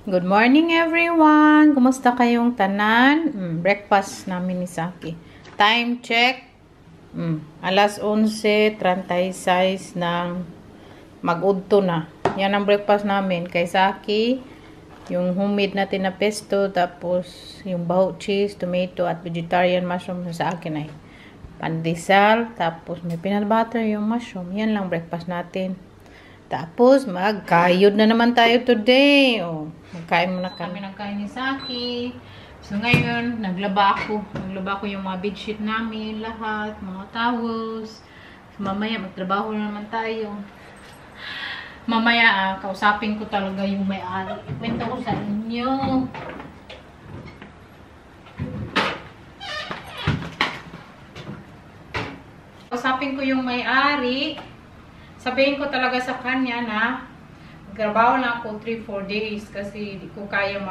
Good morning everyone! Kumusta kayong tanan? Breakfast namin ni Saki. Time check. Alas 11:36 ng mag-udto na. Yan ang breakfast namin kay Saki. Yung homemade natin na pesto, tapos yung baho cheese, tomato at vegetarian mushroom sa akin ay pandesal, tapos may peanut butter yung mushroom. Yan lang breakfast natin. Tapos, magkayod na naman tayo today. Magkain muna kami ng kain ni Saki. So, ngayon, naglaba ako. Naglaba ko yung mga bedsheet namin, lahat, mga towels. So, mamaya, magtrabaho na naman tayo. Mamaya, kausapin ko talaga yung may-ari. Ikwento ko sa inyo. Kausapin ko yung may-ari. Sabihin ko talaga sa kanya na magtrabaho lang ako 3-4 days kasi di ko kaya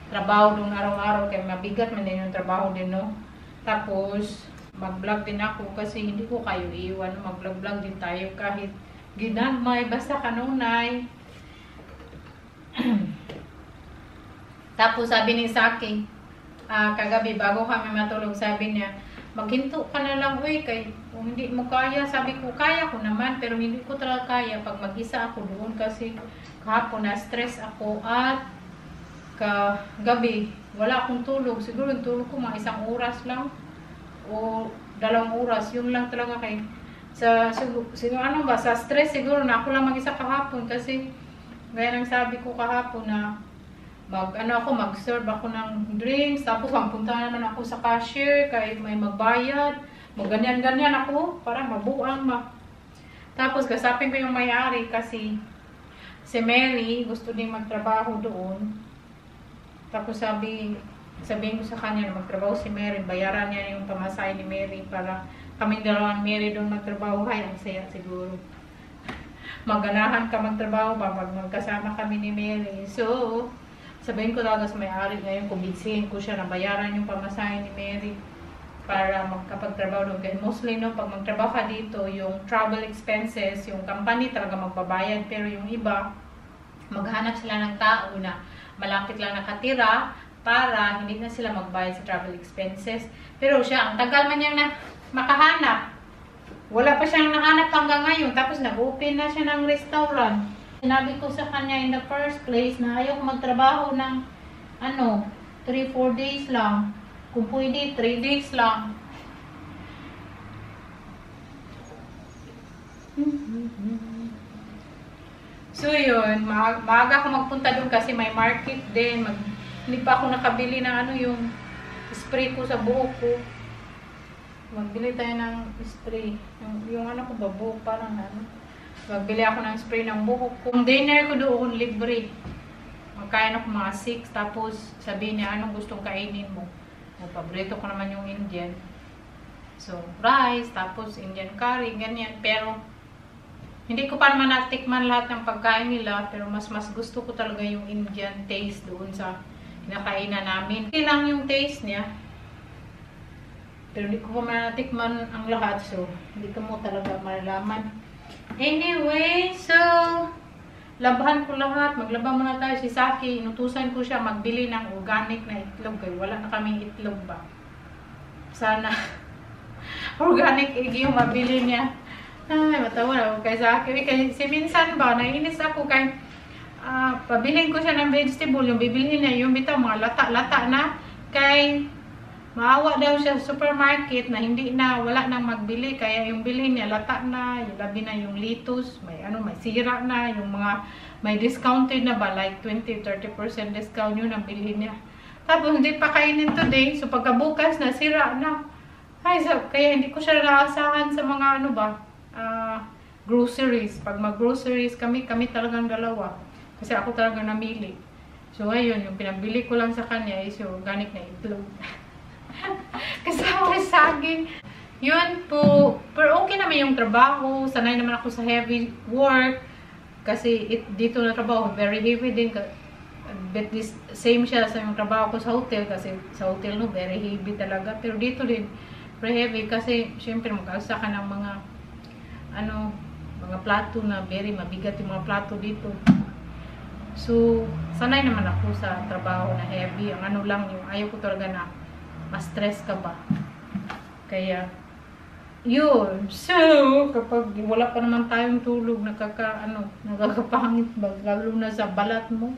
trabaho doon araw-araw kaya mabigat man din yung trabaho din, no? Tapos mag-vlog din ako kasi hindi ko kayo iwan. Mag-vlog din tayo kahit ginagmay basta kanunay. Tapos sabi ni Saki, kagabi bago kami matulog, sabi niya, maghinto ka na lang, uy, kay kung hindi mo kaya. Sabi ko, kaya ko naman, pero hindi ko talaga kaya pag mag-isa ako doon kasi kahapon na-stress ako at kagabi, wala akong tulog. Siguro yung tulog ko mga 1 oras lang o 2 oras. Yun lang talaga kay siguro ano ba, sa stress siguro na ako lang mag-isa kahapon kasi gaya ng sabi ko kahapon na mag-serve ako ng drinks, tapos magpunta naman ako sa cashier kahit may magbayad, ganyan-ganyan ako para mabuang Tapos kasapin ko yung may-ari kasi si Mary gusto din magtrabaho doon. Tapos sabihin ko sa kanya na magtrabaho si Mary, bayaran niya yung pamasahe ni Mary para kaming dalawang Mary doon magtrabaho. Ay, ang saya siguro. Maganahan ka magtrabaho ba pag magkasama kami ni Mary. So, sabihin ko talaga sa may-ari ngayon, kumbinsihin ko siya na bayaran yung pamasahe ni Mary para magkapagtrabaho doon. Kasi mostly, no, pag magtrabaho ka dito, yung travel expenses, yung company talaga magbabayad. Pero yung iba, maghanap sila ng tao na malapit lang nakatira para hindi na sila magbayad sa travel expenses. Pero siya, ang tagal man niyang makahanap. Wala pa siyang nahanap hanggang ngayon. Tapos nag-open na siya ng restaurant. Sinabi ko sa kanya in the first place na ayaw magtrabaho ng 3-4 days lang. Kung pwede, 3 days lang. So yun, maaga ako magpunta doon kasi may market din. Hindi pa ako nakabili ng yung spray ko sa buhok ko. Magbili tayo ng spray. Yung ko ba, buhok parang magbili ako ng spray ng buhok ko. Kung dinner ko doon, libre. Magkain ako mga 6. Tapos sabihin niya, anong gustong kainin mo? Paborito ko naman yung Indian. So, rice, tapos Indian curry, ganyan. Pero, hindi ko pa naman natikman lahat ng pagkain nila. Pero mas gusto ko talaga yung Indian taste doon sa kinakainan namin. Okay lang yung taste niya. Pero hindi ko pa natikman ang lahat. So, hindi ko mo talaga malalaman. Anyway, so, labahan ko lahat. Maglaba muna tayo si Saki. Inutusan ko siya magbili ng organic na itlog. Kaya wala na kaming itlog ba. Sana organic egg yung mabili niya. Ay, matawa na ako kay Saki. Kaya si minsan ba, nainis ako kay pabiling ko siya ng vegetable. Yung bibilhin niya, yung bitaw mga lata-lata na. Kay maawa daw siya sa supermarket na wala nang magbili, kaya yung bilhin niya lata na, yung labi na yung lettuce, may sira na, yung mga may discounted na ba, like 20-30% discount yun ang bilhin niya. Tapos hindi pa kainin today, so pagkabukas na, sira na. Ay, so, kaya hindi ko siya naasahan sa mga groceries. Pag mag-groceries kami talagang dalawa. Kasi ako talaga namili. So ayun, yung pinabili ko lang sa kanya is yung organic na itlog. Kasama saging. Yun po. Pero okay naman yung trabaho. Sanay naman ako sa heavy work. Kasi dito na trabaho, very heavy din. But same siya sa yung trabaho ko sa hotel. Kasi sa hotel, no, very heavy talaga. Pero dito din, very heavy. Kasi, syempre, mag-asa ka ng mga plato na very mabigat yung mga plato dito. So, sanay naman ako sa trabaho na heavy. Ang ano lang, yung ayaw ko talaga na ma-stress ka ba. Kaya, yun. So, kapag wala pa naman tayong tulog, nakakapangit ba, lalo na sa balat mo.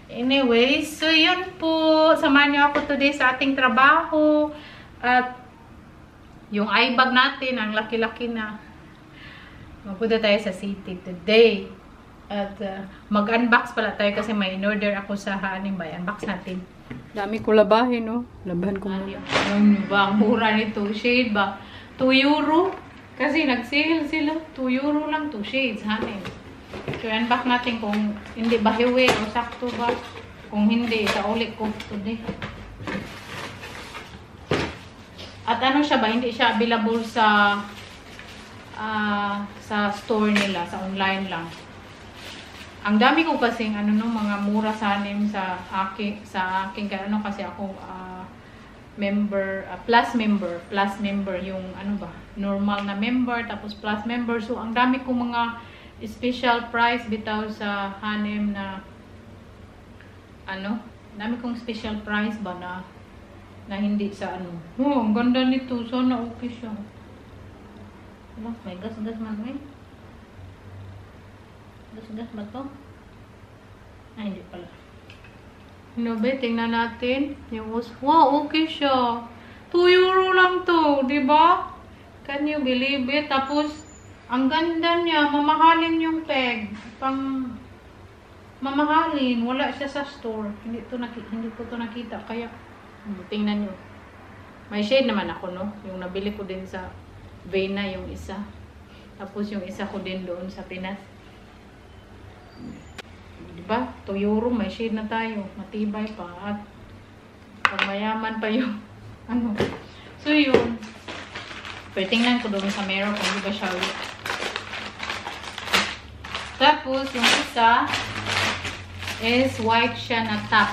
Anyway, so yun po. Samahan niyo ako today sa ating trabaho. At yung eye bag natin, ang laki-laki na. Magpunta tayo sa city today. At mag-unbox pala tayo kasi may in-order ako sa Hanim Bay. Unbox natin. Dami ko labahin, no? Labahan ko muna. Ano ba? Ang mura nito. Shade ba? 2 euro. Kasi nag-sale sila. 2 euro lang 2 shades. Hanim. So, unbox natin kung hindi ba hiwi o sakto ba. Kung hindi, sa ulit ko today. At ano siya ba? Hindi siya available sa store nila. Sa online lang. Ang dami ko kasing mga mura sa Hanim sa akin kaya kasi ako member, plus member yung normal na member tapos plus member. So ang dami ko mga special price bitaw sa Hanim na dami kong special price ba na hindi sa Oh, ang ganda nito. Sana okay siya. May gas-gas man gas ba to? Ay, hindi pala. Be, tingnan natin. Wow, okay siya. 2 euro lang to, di ba? Can you believe it? Tapos, ang ganda niya. Mamahalin yung peg. Mamahalin. Wala siya sa store. Hindi ko to nakita. Kaya, tingnan nyo. May shade naman ako, no? Yung nabili ko din sa Vena, yung isa. Tapos, yung isa ko din doon sa Pinas. Diba? 2 euro, may shade na tayo. Matibay pa. At pag mayaman pa yung So, yun. Pero tingnan ko doon sa mirror kung di ba siya ulit. Tapos, yung isa is white siya na top.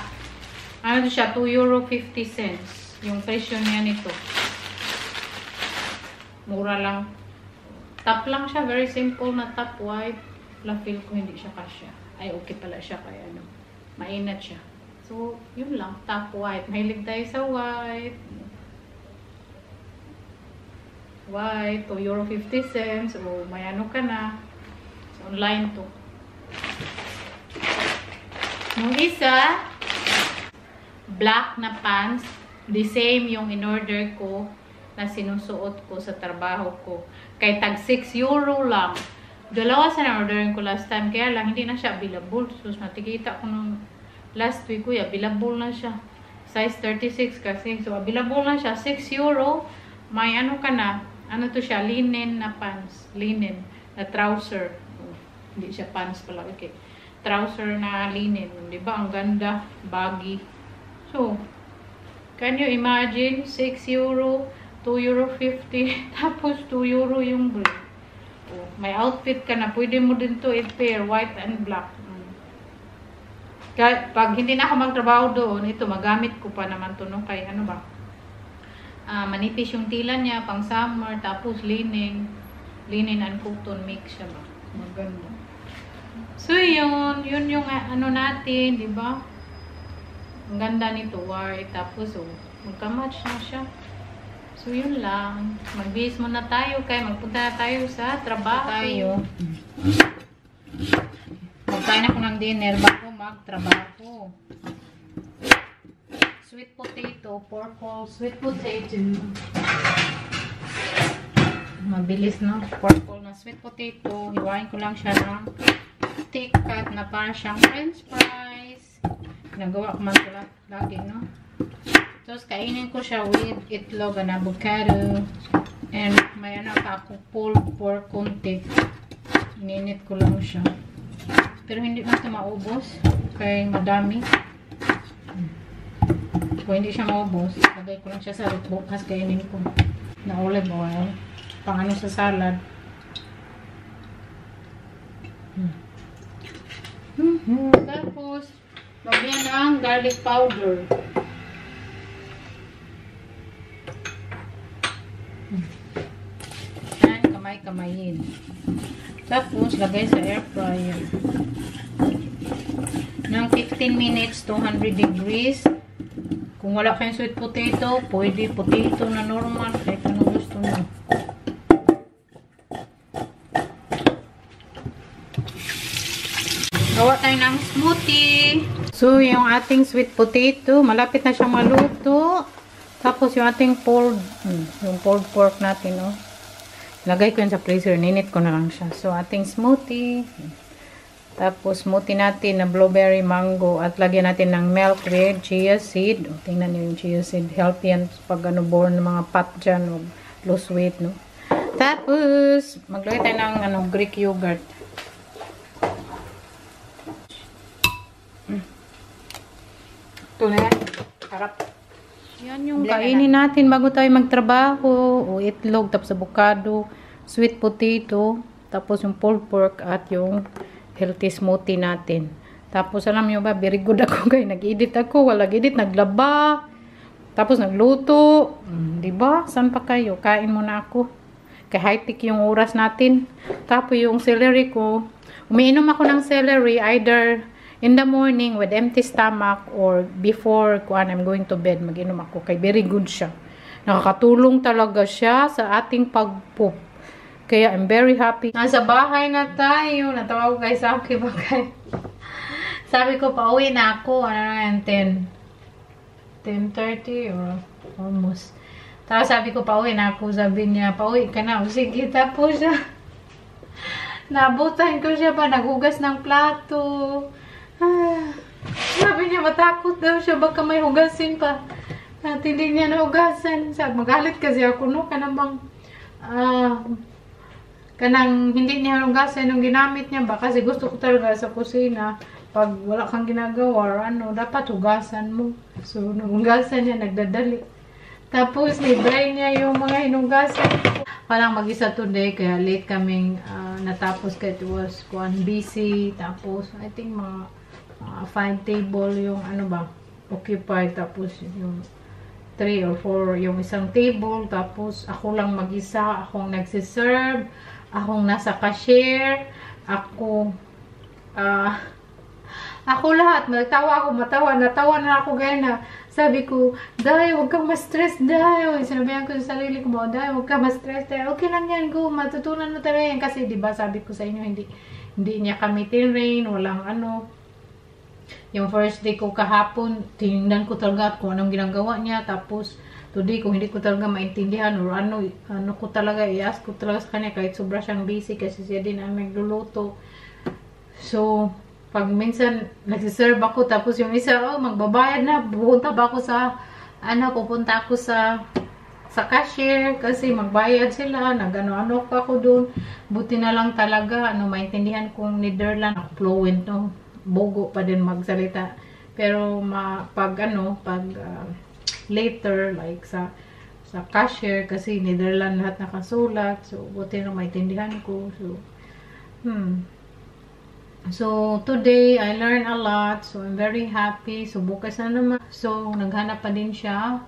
Ano siya? 2 euro 50 cents. Yung presyo niya nito. Mura lang. Top lang siya. Very simple na top white. Feel ko hindi siya kasya. Ay, okay pala siya kaya mainat siya. So, yun lang. Top white. Mahilig tayo sa white. White. 2 euro 50 cents. O, may ka na. So, online to. Yung isa, black na pants. The same yung in-order ko na sinusuot ko sa trabaho ko. Kay tag 6 euro lang. Dalawa sa na-orderin ko last time. Kaya lang, hindi na siya available. So, natikita ko nung last week ko, available na siya. Size 36 kasi. So, available na siya. 6 euro. May ka na. Ano to siya? Linen na pants. Linen na trouser. Oh, hindi siya pants pala. Okay. Trouser na linen. Diba? Ang ganda. Baggy. So, can you imagine? 6 euro, 2 euro 50. Tapos 2 euro yung blue. Oh, may outfit ka na. Pwede mo din to i-pair. White and black. Pag hindi na ako magtrabaho doon, ito, magamit ko pa naman to, no? Kay manipis yung tila niya, pang summer, tapos linen and cotton mix siya ba? Maganda. So, yun yung natin, di ba? Ang ganda nito, white, tapos, magka-match na siya. So, yun lang. Mag-base muna tayo kaya magpunta na tayo sa trabaho. Magkain ako ng dinner bago magtrabaho. Sweet potato, pork roll, sweet potato. Mabilis, no? Pork roll na sweet potato. Hiwain ko lang siya ng thick cut na parang siyang french fries. Nagawa ko man sila lagi, no? Tapos, kainin ko siya with itlog and avocado. And may pa ako pulled pork konti. Ininit ko lang siya. Pero hindi na ito maubos. Kaya madami. Kung hindi siya maubos, lagay ko lang siya sa bukas kainin ko. Na olive oil. Pang sa salad. Tapos, lagyan ng garlic powder. Kamay-kamayin. Tapos, lagay sa air fryer. ng 15 minutes, 200 degrees. Kung wala kayong sweet potato, pwede potato na normal, kahit anong gusto nyo. Gawa tayo ng smoothie. So, yung ating sweet potato, malapit na siyang maluto. Tapos, yung ating pulled pork natin, no? Lagay ko yun sa freezer. Ninit ko na lang siya. So, ating smoothie. Tapos, smoothie natin na blueberry mango. At lagyan natin ng milk with chia seed. O, tingnan nyo yung chia seed. Healthy yan pag born ng mga pot dyan. O, lose weight, no? Tapos, maglagay tayo ng Greek yogurt. Ito na yan. Harap. Yan yung kainin natin bago tayo magtrabaho. O itlog, tapos avocado, sweet potato, tapos yung pulled pork at yung healthy smoothie natin. Tapos alam nyo ba, very good ako guys. Nag-edit ako. Walang edit, naglaba. Tapos nagluto. Diba? Saan pa kayo? Kain muna ako. Kaya high-tech yung oras natin. Tapos yung celery ko. Umiinom ako ng celery either in the morning with empty stomach or before I'm going to bed, mag-inom ako. Kaya very good siya. Nakakatulong talaga siya sa ating pag-poop. Kaya I'm very happy. Nasa bahay na tayo. Natawag ko guys sa akin bagay. Sabi ko, pauwi na ako. Ano na yan? 10:30 or almost. Tapos sabi ko, pauwi na ako. Sabi niya, pauwi ka na. O sige, tapos siya. Nabutan ko siya pa. Naghugas ng plato. Sabi niya, matakot daw siya. Baka may hugasin pa. At hindi niya nahugasan. Sabi, magalit kasi ako, no? Kanang hindi niya hugasan yung ginamit niya ba? Kasi gusto ko talaga sa kusina. Pag wala kang ginagawa or ano, dapat hugasan mo. So, hugasan niya, nagdadali. Tapos, nibray niya yung mga hinugasan. Walang mag-isa today, kaya late kaming natapos kasi it was busy. Tapos, I think mga 5 table yung ano ba, occupied. Tapos, yung 3 or 4 yung isang table. Tapos, ako lang mag-isa. Akong nagsiserve. Akong nasa cashier. Ako lahat. Natawa na ako gaya na. Sabi ko, Day, huwag kang ma-stress, Day. Sinabihan ko sa sarili ko, Day, huwag kang ma-stress, Day. Okay lang yan, go. Matutunan mo talaga yan. Kasi, diba, sabi ko sa inyo, hindi niya kami tinrain. Walang ano. Yung first day ko kahapon, tinignan ko talaga kung anong ginagawa niya. Tapos, today, kung hindi ko talaga maintindihan or ano ko talaga, i-ask ko talaga sa kanya kahit sobra siyang busy kasi siya din ang nagluluto. So, pag minsan nagsiserve ako, tapos yung isa, magbabayad na, pupunta ako sa cashier kasi magbayad sila, nag-ano-ano pa ako doon. Buti na lang talaga, maintindihan kong Netherlands, fluent, no? Bogo pa din magsalita. Pero pag later, like sa cashier, kasi Netherlands lahat nakasulat, so buti na maintindihan ko. So, today, I learned a lot. So, I'm very happy. So, bukas na naman. So, naghanap pa din siya.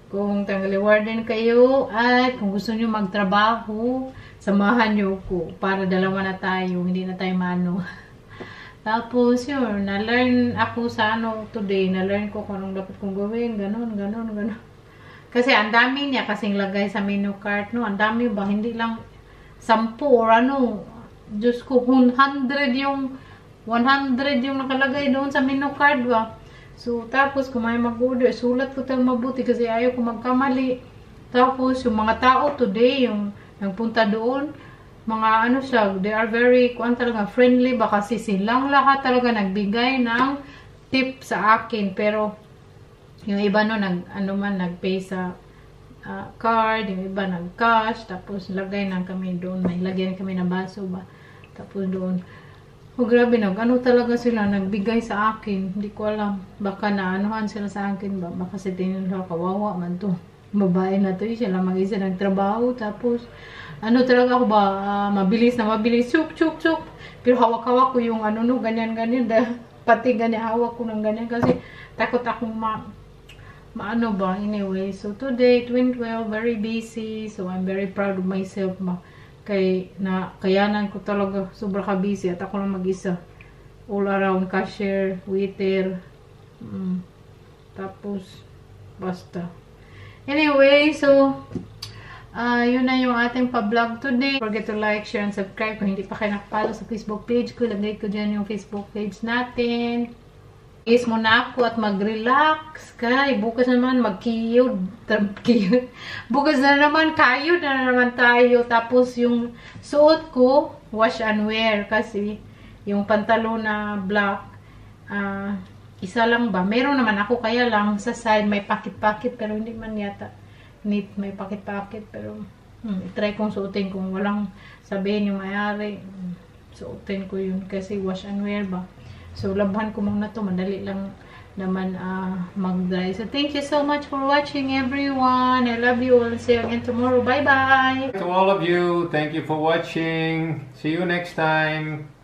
Kung taga-Leeuwarden kayo, at kung gusto nyo magtrabaho, samahan nyo ko. Para dalawa na tayo. Hindi na tayo mano. Tapos, yun. Na-learn ako sa today. Na-learn ko kung anong dapat kong gawin. Ganon. Kasi, ang dami niya kasing lagay sa menu cart. No? Ang dami ba? Hindi lang 10 or ano. Diyos ko, 100 yung nakalagay doon sa menu card ba. So, tapos kung may mag-order, sulat ko tayo mabuti kasi ayaw ko magkamali. Tapos, yung mga tao today, yung nagpunta doon, mga they are very, talaga, friendly ba kasi silang lahat talaga nagbigay ng tip sa akin. Pero, yung iba nagpay sa card, yung iba nag-cash, tapos lagay na kami doon, may lagyan kami ng baso ba. Tapos doon, grabe talaga sila, nagbigay sa akin. Hindi ko alam, baka naanuhan sila sa akin ba, baka sa tingin nila, kawawa man to. Babae na to, sila mag-isa nagtrabaho. Tapos, talaga ako ba, mabilis, chuk. Pero hawak-hawak ko yung ganyan. Pati ganyan, hawak ko ng ganyan kasi takot akong anyway. So, today, 12, very busy. So, I'm very proud of myself, kayanan ko talaga, sobra ka busy at ako lang mag-isa. all around cashier, waiter. Tapos, basta. Anyway, so, yun na yung ating pa-vlog today. Don't forget to like, share, and subscribe. Kung hindi pa kayo nakapalo sa Facebook page ko, lagay ko dyan yung Facebook page natin. Is muna ako at mag-relax. Kaya bukas naman mag-kiyod. Bukas na naman, kayod na naman tayo. Tapos yung suot ko, wash and wear. Kasi yung pantalo na black, isa lang ba? Meron naman ako, kaya lang sa side may pakit-pakit. Pero hindi man yata neat, may pakit-pakit. Pero try kong suotin kung walang sabihin yung mayari. Suotin ko yun kasi wash and wear ba. So, labhan ko muna to. Madali lang naman mag-dry. So, thank you so much for watching, everyone. I love you all. See you again tomorrow. Bye-bye. To all of you, thank you for watching. See you next time.